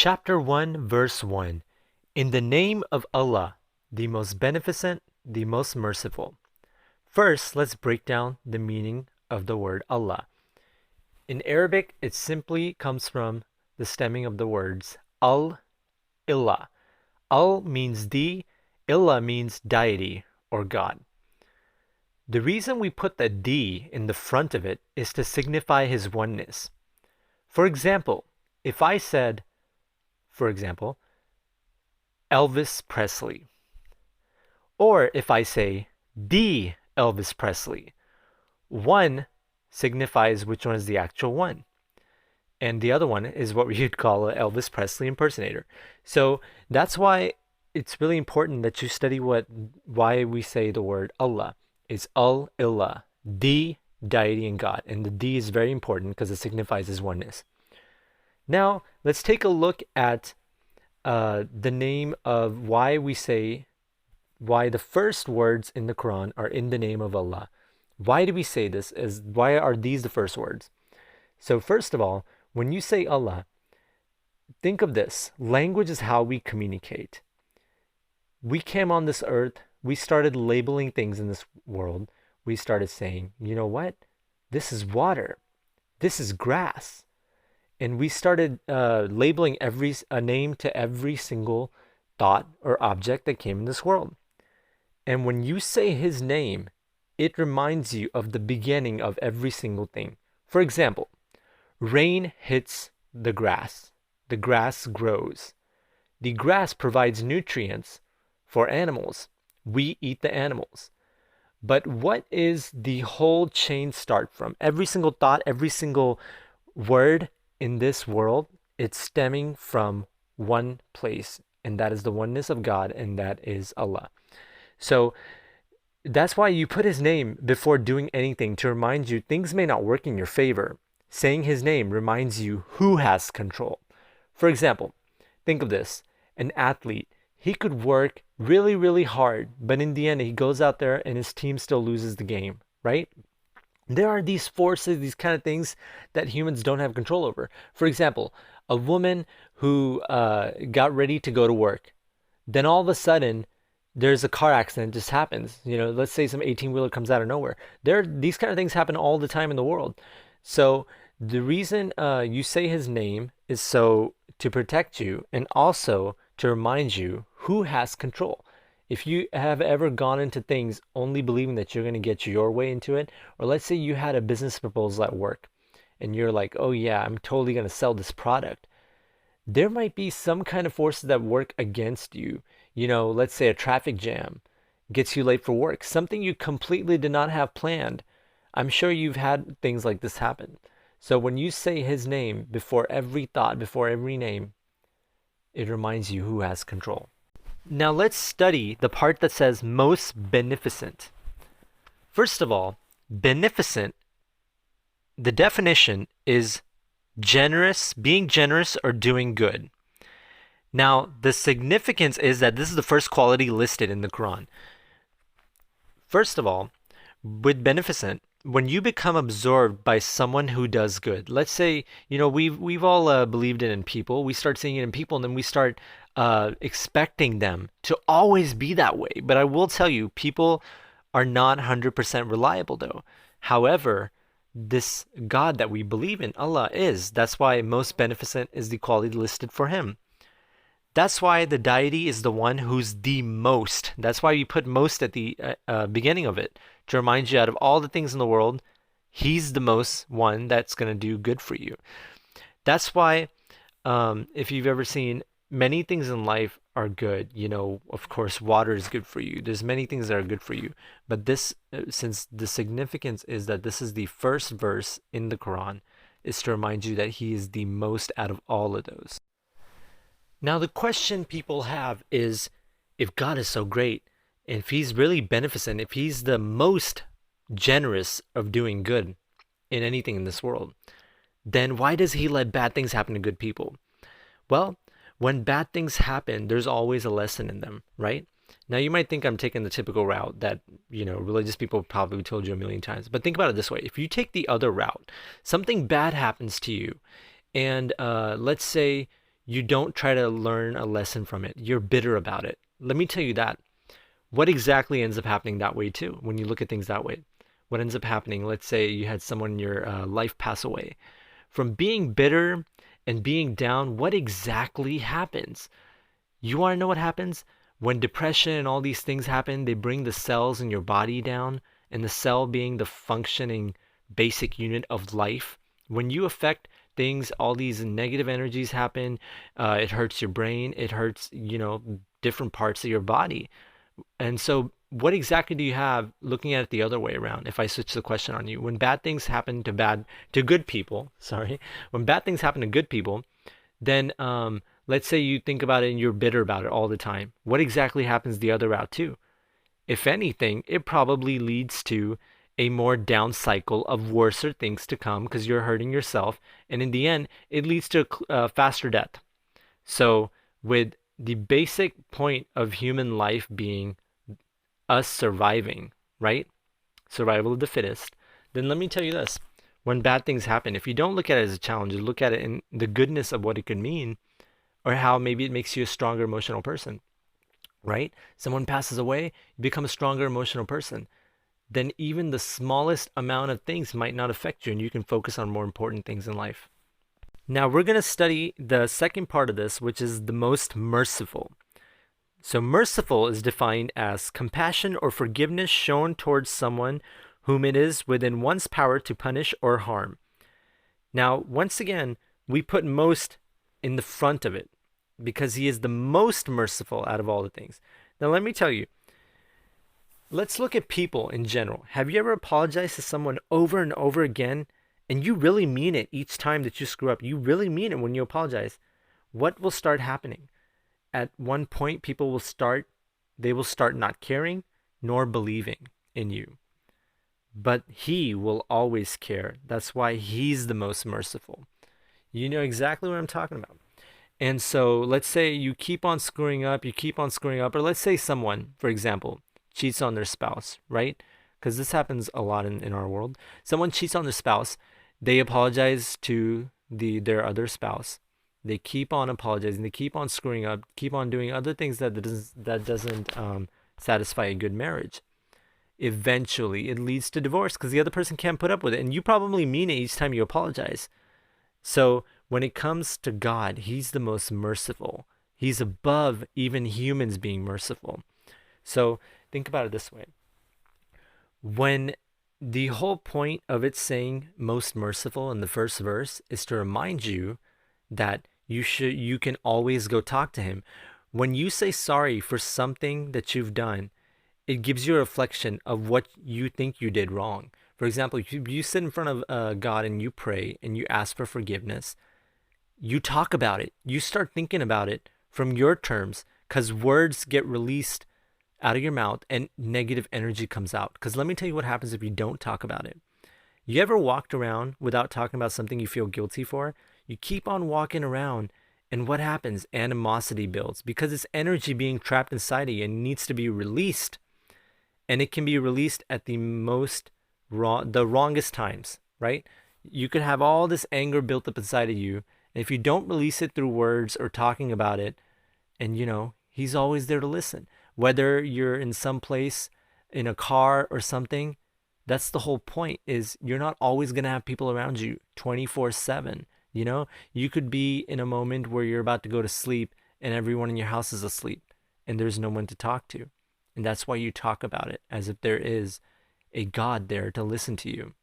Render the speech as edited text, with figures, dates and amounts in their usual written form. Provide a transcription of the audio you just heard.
Chapter 1, Verse 1. In the name of Allah, the most beneficent, the most merciful. First, let's break down the meaning of the word Allah. In Arabic, it simply comes from the stemming of the words Al-Ilah. Al means the, Ilah means deity or God. The reason we put the D in the front of it is to signify his oneness. For example, if I said, Elvis Presley, or if I say the Elvis Presley, one signifies which one is the actual one, and the other one is what you'd call an Elvis Presley impersonator. So that's why it's really important that you study why we say the word Allah. It's Al-Ilah, the deity and God, and the D is very important because it signifies his oneness. Now let's take a look at the name of why the first words in the Quran are in the name of Allah. Why do we say this? Why are these the first words? So first of all, when you say Allah, think of this. Language is how we communicate. We came on this earth, we started labeling things in this world. We started saying, you know what? This is water. This is grass. And we started labeling a name to every single thought or object that came in this world. And when you say his name, it reminds you of the beginning of every single thing. For example, rain hits the grass. The grass grows. The grass provides nutrients for animals. We eat the animals. But what is the whole chain start from? Every single thought, every single word in this world, it's stemming from one place, and that is the oneness of God, and that is Allah. So that's why you put his name before doing anything, to remind you things may not work in your favor. Saying his name reminds you who has control. For example, think of this. An athlete, he could work really, really hard, but in the end, he goes out there and his team still loses the game, right? There are these forces, these kind of things that humans don't have control over. For example, a woman who got ready to go to work, then all of a sudden there's a car accident just happens. Let's say some 18-wheeler comes out of nowhere. These kind of things happen all the time in the world. So the reason you say his name is so to protect you, and also to remind you who has control. If you have ever gone into things only believing that you're going to get your way into it, or let's say you had a business proposal at work and you're like, oh yeah, I'm totally going to sell this product. There might be some kind of forces that work against you. Let's say a traffic jam gets you late for work, something you completely did not have planned. I'm sure you've had things like this happen. So when you say his name before every thought, before every name, it reminds you who has control. Now let's study the part that says most beneficent. First of all, beneficent, the definition is generous, being generous or doing good. Now, the significance is that this is the first quality listed in the Quran. First of all, with beneficent, when you become absorbed by someone who does good, let's say, we've all believed it in people. We start seeing it in people, and then we start expecting them to always be that way. But I will tell you, people are not 100% reliable, though. However, this God that we believe in, Allah, is. That's why most beneficent is the quality listed for him. That's why the deity is the one who's the most. That's why we put most at the beginning of it, to remind you out of all the things in the world, he's the most one that's going to do good for you. That's why if you've ever seen, many things in life are good. Of course, water is good for you. There's many things that are good for you. But this, since the significance is that this is the first verse in the Quran, is to remind you that he is the most out of all of those. Now, the question people have is, if God is so great, if he's really beneficent, if he's the most generous of doing good in anything in this world, then why does he let bad things happen to good people? Well, when bad things happen, there's always a lesson in them, right? Now, you might think I'm taking the typical route that, religious people probably told you a million times. But think about it this way. If you take the other route, something bad happens to you, and let's say you don't try to learn a lesson from it. You're bitter about it. Let me tell you that. What exactly ends up happening that way too, when you look at things that way? What ends up happening, let's say you had someone in your life pass away. From being bitter and being down, what exactly happens? You want to know what happens? When depression and all these things happen, they bring the cells in your body down, and the cell being the functioning basic unit of life. When you affect things, all these negative energies happen. It hurts your brain. It hurts, different parts of your body. And so, what exactly do you have looking at it the other way around? If I switch the question on you, when bad things happen to good people, sorry, when bad things happen to good people, then let's say you think about it and you're bitter about it all the time. What exactly happens the other route too? If anything, it probably leads to a more down cycle of worser things to come because you're hurting yourself, and in the end, it leads to a faster death. So, with the basic point of human life being us surviving, right? Survival of the fittest, then let me tell you this. When bad things happen, if you don't look at it as a challenge, you look at it in the goodness of what it could mean, or how maybe it makes you a stronger emotional person, right? Someone passes away, you become a stronger emotional person. Then even the smallest amount of things might not affect you, and you can focus on more important things in life. Now, we're going to study the second part of this, which is the most merciful. So, merciful is defined as compassion or forgiveness shown towards someone whom it is within one's power to punish or harm. Now, once again, we put most in the front of it because he is the most merciful out of all the things. Now, let me tell you, let's look at people in general. Have you ever apologized to someone over and over again and you really mean it each time that you screw up? You really mean it when you apologize. What will start happening? At one point, they will start not caring nor believing in you. But he will always care. That's why he's the most merciful. You know exactly what I'm talking about. And so let's say you keep on screwing up, or let's say someone, for example, cheats on their spouse, right? Because this happens a lot in our world. Someone cheats on their spouse, they apologize to their other spouse. They keep on apologizing, they keep on screwing up, keep on doing other things that doesn't satisfy a good marriage. Eventually, it leads to divorce because the other person can't put up with it, and you probably mean it each time you apologize. So when it comes to God, he's the most merciful. He's above even humans being merciful. So think about it this way. When the whole point of it saying most merciful in the first verse is to remind you that you can always go talk to him. When you say sorry for something that you've done, it gives you a reflection of what you think you did wrong. For example, you sit in front of God and you pray and you ask for forgiveness. You talk about it. You start thinking about it from your terms because words get released out of your mouth and negative energy comes out. Because let me tell you what happens if you don't talk about it. You ever walked around without talking about something you feel guilty for? You keep on walking around, and what happens? Animosity builds because it's energy being trapped inside of you and needs to be released. And it can be released at the wrongest times, right? You could have all this anger built up inside of you, and if you don't release it through words or talking about it, and he's always there to listen. Whether you're in some place, in a car or something, that's the whole point, is you're not always going to have people around you 24/7. You could be in a moment where you're about to go to sleep and everyone in your house is asleep and there's no one to talk to. And that's why you talk about it as if there is a God there to listen to you.